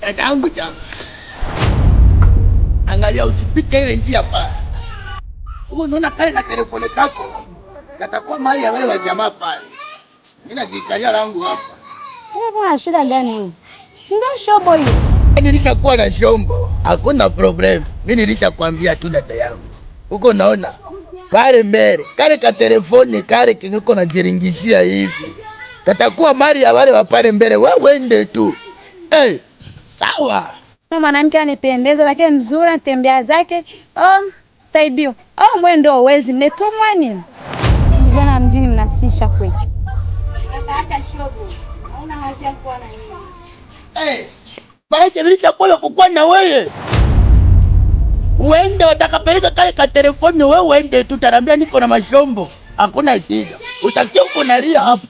Dadangu chama. Angalia usipite ile njia pale. Unaona pale na telefoni yako. Katakuwa mali ya wale wa jamaa pale. Mimi najikalia langu hapa. Wewe kuna shida gani wewe? Si ndio shombo hiyo? Nilishakuwa na shombo. Hakuna problem. Mimi nilishakwambia tu dada yangu. Huko naona pale mbele kale ka telefoni kale kiniko na jiringishia hivi. Katakuwa mali ya wale wa pale mbele. Wewe uende tu. Sawa. Mwanamke anipendeza lakini mzuri anatembea zake. Taibio. Mwendo uwezi mnetumwa nini? Vijana mjini mnatisha kweli. Hata shobo. Hauna hazi ya kuwa na yeye. Basi nilishakuwa kukuwa na wewe. Uende watakapeleka kale ka telefoni wewe uende tu tarambia niko na mashombo. Hakuna shida. Utakia uko nalia hapo.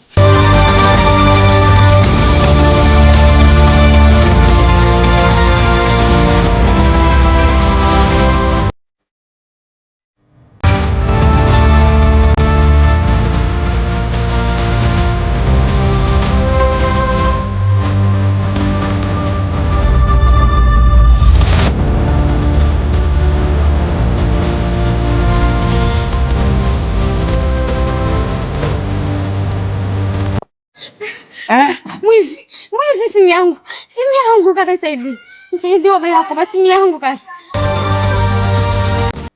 Mwizi simu yangu kaka Saidi. Nisaidie baba yako basi simu yangu kaka.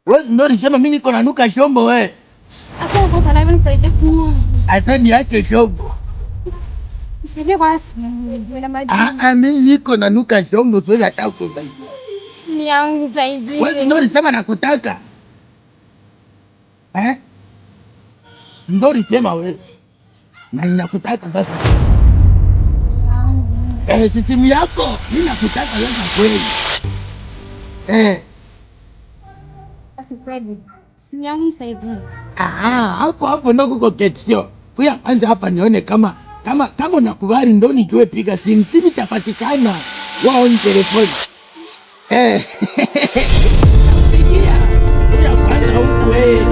Wewe ndio unasema mimi niko nanuka shombo wewe. Hapana kaka, na nisaidie simu. Asa niache shombo. Nisaidie basi. Mimi niko nanuka shombo sio hata kusaidia. Simu yangu Saidi. Wewe ndio unasema nakutaka. Ndio unasema wewe. Na ninakutaka sasa. Si simu yako, mimi nakutaka wewe kweli. Basi kweli. Simu yangu Saidi. Hapo ndo kuko ketio. Kuya kwanza hapa nione kama unakubali ndo nijue piga simu. Simu itapatikana. Wao ni telefoni. Sikia. Kuya kwanza huko wewe.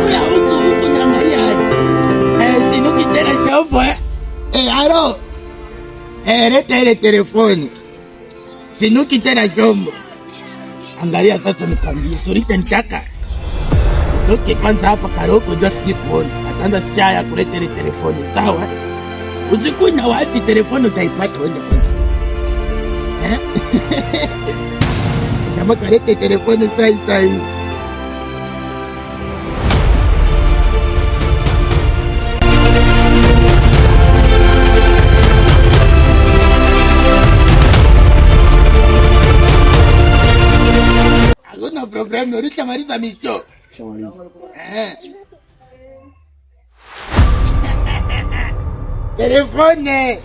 Kuya huko naangalia. Sinuki tena shombo halo. Leta ile telefoni. Sinuki tena shombo. Angalia sasa nikwambie, sorite nitaka. Toke kwanza hapa Karoko ndio siki kuona. Ataanza sikia haya kuleta ile telefoni, sawa? Usikunya wachi telefoni utaipata wewe kwanza. Kama kalete telefoni sasa. Hakuna programu, ulishamaliza misio. Shamaliza. Telefone.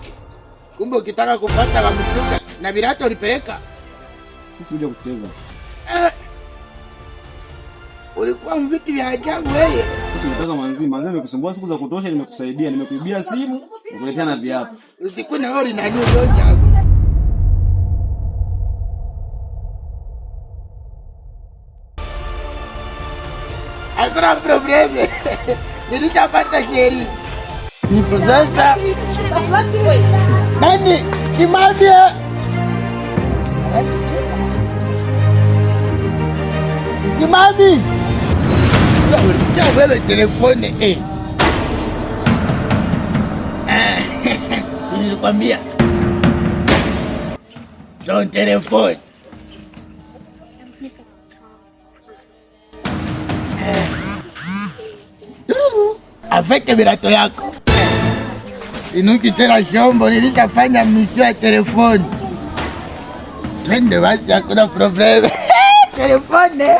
Kumbe ukitaka kupata wa mshtuka na Birato ulipeleka. Sikuja kucheza. Ulikuwa mvitu vya ajabu wewe. Sasa nataka manzima, nimekusumbua siku za kutosha, nimekusaidia, nimekuibia simu, nikuletea na viatu. Usiku na hori na nini yote hapo. Hakuna probleme. Nilishapata sheri. Nipo sasa. Nani? Kimamie. Kimami. Wewe telefoni nilikwambia. Don't telephone. Afeke Birato yako. Sinuki tena shombo, nilitafanya misio ya telefoni. Twende basi, hakuna probleme. Telefone.